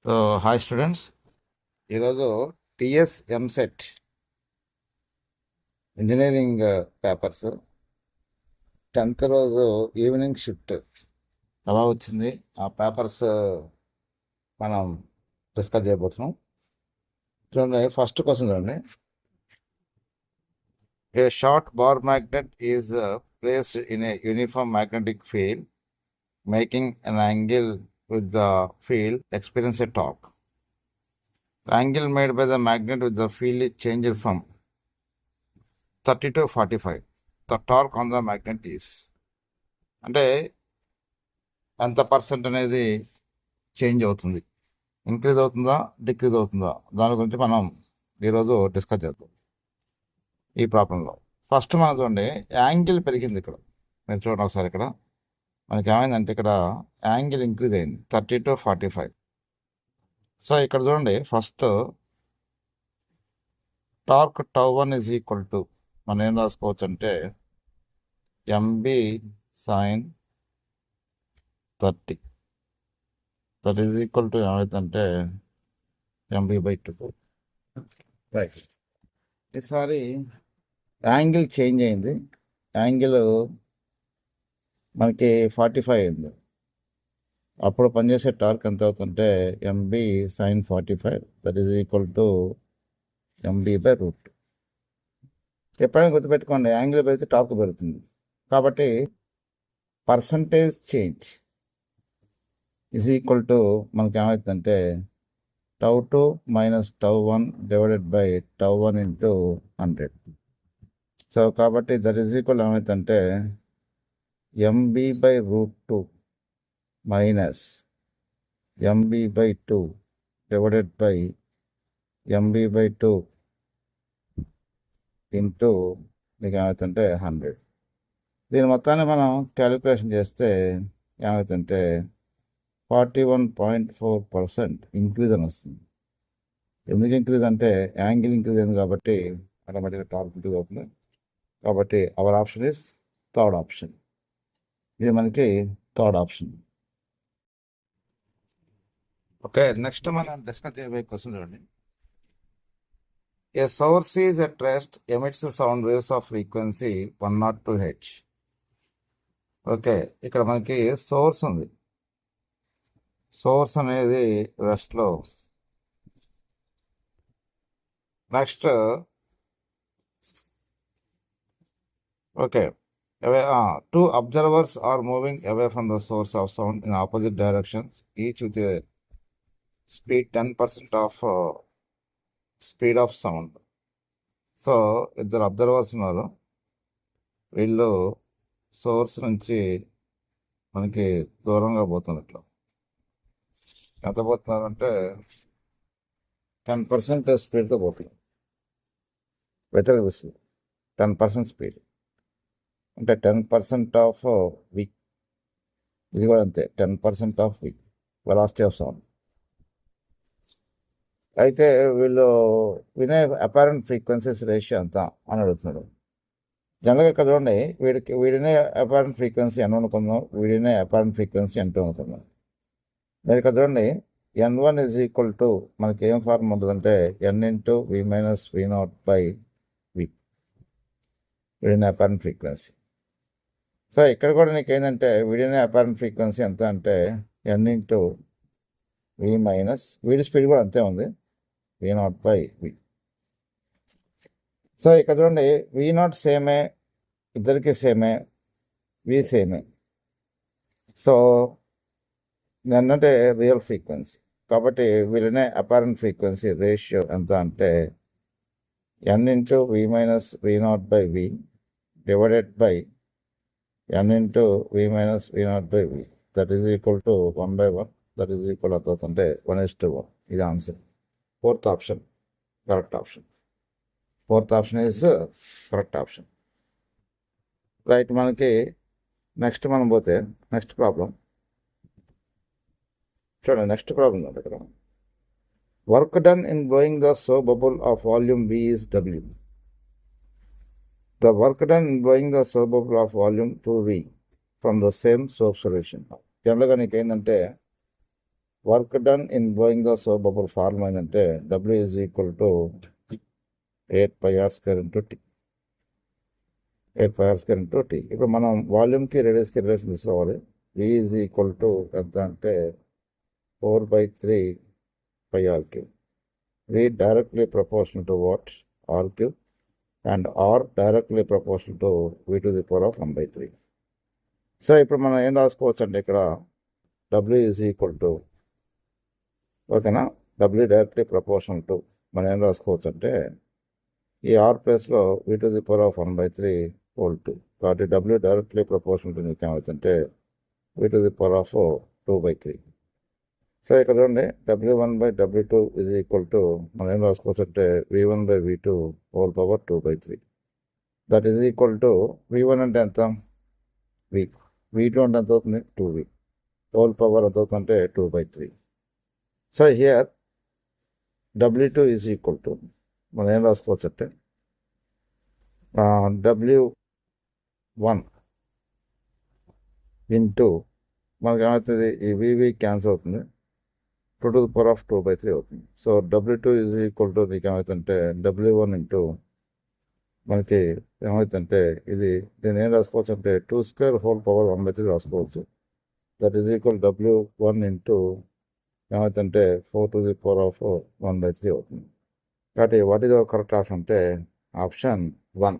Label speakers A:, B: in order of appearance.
A: So hi students, ఈరోజు TS EAMCET engineering papers 10th రోజు evening shift ఎలా వచ్చింది ఆ పేపర్స్ మనం డిస్కస్ చేయబోతున్నాం. చూడండి, ఫస్ట్ క్వశ్చన్ చూడండి. A short bar magnet is placed in a uniform magnetic field making an angle with the field experience a torque. The angle made by the magnet with the field is changed from 30 to 45. The torque on the magnet is. అంటే ఎంత percent అనేది change అవుతుంది, increase అవుతుందా decrease అవుతుందా, దాని గురించి మనం ఈరోజు డిస్కస్ చేద్దాం ఈ ప్రాబ్లంలో. ఫస్ట్ మనం చూడండి, యాంగిల్ పెరిగింది ఇక్కడ. మీరు చూడండి ఒకసారి, ఇక్కడ మనకి ఏమైందంటే ఇక్కడ యాంగిల్ ఇంక్రీజ్ అయింది 30 to 45. సో ఇక్కడ చూడండి, first torque τ1 is equal to మనం ఏం రాసుకోవచ్చు అంటే MB sine 30. That is equal to ఏమైందంటే MB/2. రైట్. ఈసారి యాంగిల్ చేంజ్ అయింది, యాంగిల్ మనకి 45 అయింది. అప్పుడు పనిచేసే టార్క్ ఎంత అవుతుంటే MB sine 45. That is equal to MB/2. ఎప్పుడైనా గుర్తుపెట్టుకోండి, యాంగిల్ పెరిగితే టార్క్ పెరుగుతుంది. కాబట్టి percentage change is equal to మనకి ఏమవుతుందంటే τ2 minus τ1 divided by τ1 into 100. So కాబట్టి దట్ ఈజ్ ఈక్వల్ ఏమవుతుందంటే MB/2 minus MB/2 divided by MB/2 into మీకు ఏమవుతుందంటే 100. దీని మొత్తాన్ని మనం క్యాలిక్యులేషన్ చేస్తే ఏమవుతుందంటే 41.4% ఇంక్రీజ్ అని వస్తుంది. ఎందుకు ఇంక్రీజ్ అంటే యాంగిల్ ఇంక్రీజ్ అయింది కాబట్టి ఆటోమేటిక్గా టార్క్ ఇంక్రీజ్ అవుతుంది. కాబట్టి our option is third option. ఇది మనకి థర్డ్ ఆప్షన్. ఓకే, నెక్స్ట్ మనం డిస్కస్ చేయబోయే క్వశ్చన్ చూడండి. A source is at rest emits sound waves of frequency 102 Hz. Okay, ఇక్కడ మనకి సోర్స్ ఉంది. సోర్స్ అనేది రెస్ట్లో. Next okay, two observers are moving away from the source of sound in opposite directions, each with a speed 10% of speed of sound. So ఇద్దరు observers ఉన్నారు. వీళ్ళు source నుంచి మనకి దూరంగా పోతున్నట్లు. ఎంత పోతున్నారంటే 10% స్పీడ్తో పోతున్నారు. వ్యతిరేక దిశలో 10% స్పీడ్ అంటే 10% ఆఫ్ వి. ఇది కూడా అంతే, 10% of the velocity of sound. అయితే వీళ్ళు వినే అపారెంట్ ఫ్రీక్వెన్సీస్ రేషియో ఎంత అని అడుగుతున్నాడు. జనరల్గా ఇక్కడ చూడండి, వీడినే అపారెంట్ ఫ్రీక్వెన్సీ N అనుకుందాం, వీడినే అపారెంట్ ఫ్రీక్వెన్సీ N2 అనుకుందాం. మీరు ఇక్కడ చూడండి, N1 ఈజ్ ఈక్వల్ టు మనకి ఏం ఫార్మ్ ఉంటుందంటే N into V minus V0/V. వీడినే అపారెంట్ ఫ్రీక్వెన్సీ. సో ఇక్కడ కూడా నీకు ఏంటంటే వీడినే అపారెంట్ ఫ్రీక్వెన్సీ ఎంత అంటే N ఇంటూ V మైనస్, వీడి స్పీడ్ కూడా అంతే ఉంది, V0/V. సో ఇక్కడ చూడండి, V0 సేమే, ఇద్దరికి సేమే, V సేమే. సో ఏంటంటే రియల్ ఫ్రీక్వెన్సీ. కాబట్టి వీళ్ళనే అపారెంట్ ఫ్రీక్వెన్సీ రేషియో ఎంత అంటే N into V minus V0/V divided by N into V minus V0/V. That is equal to 1/1. That is equal అవుతుంటే 1:1. ఇది answer. Fourth option correct option. Fourth option is correct option. Right. మనకి next మనం పోతే next problem చూడండి. Next problem ఉంది ఇక్కడ. Work done in blowing the soap bubble of volume V is W. The work done in blowing the soap bubble of volume 2V from the same soap solution. జనరల్గా నీకు ఏంటంటే work done in blowing the soap bubble formula ఏంటంటే W is equal to 8 pi r square into T. 8 pi r square into T. ఇప్పుడు మనం వాల్యూమ్కి రేడియస్కి relation తీసుకోవాలి. V is equal to ఎంత అంటే 4/3 pi r cube. V directly proportional to what? R cube. And R directly proportional to V to the power of 1/3. So ఇప్పుడు మనం ఏం రాసుకోవచ్చు అంటే ఇక్కడ W ఈజ్ ఈక్వల్ టు, ఓకేనా, W డైరెక్ట్లీ ప్రపోర్షనల్ టు మనం ఏం రాసుకోవచ్చు అంటే ఈ ఆర్ ప్లేస్లో V to the power of 1/3 whole 2. కాబట్టి W డైరెక్ట్లీ ప్రపోర్షనల్ టు నీకు ఏమవుతుందంటే V to the power of 2/3. So ఇక్కడ చూడండి W1/W2 ఈజ్ ఈక్వల్ టు మనం ఏం రాసుకోవచ్చు అంటే V1/V2 whole power 2/3. That is equal to V1 అంటే ఎంత? V. V2 అంటే ఎంత అవుతుంది? 2V. హోల్ పవర్ ఎంత అవుతుందంటే 2/3. So here W2 is equal to మనం ఏం రాసుకోవచ్చు అంటే W1 ఇంటూ మనకి ఏమవుతుంది, ఈ VV క్యాన్సిల్ అవుతుంది, 2 to the power of 2/3 అవుతుంది. So W2 is equal to నీకు ఏమవుతుందంటే W1 ఇంటూ మనకి ఏమవుతుందంటే ఇది దీన్ని ఏం రాసుకోవచ్చు అంటే 2 square హోల్ పవర్ 1/3 రాసుకోవచ్చు. That is equal W1 into ఏమవుతుందంటే 4 to the power of 1/3 అవుతుంది. కాబట్టి what is our correct option అంటే ఆప్షన్ 1.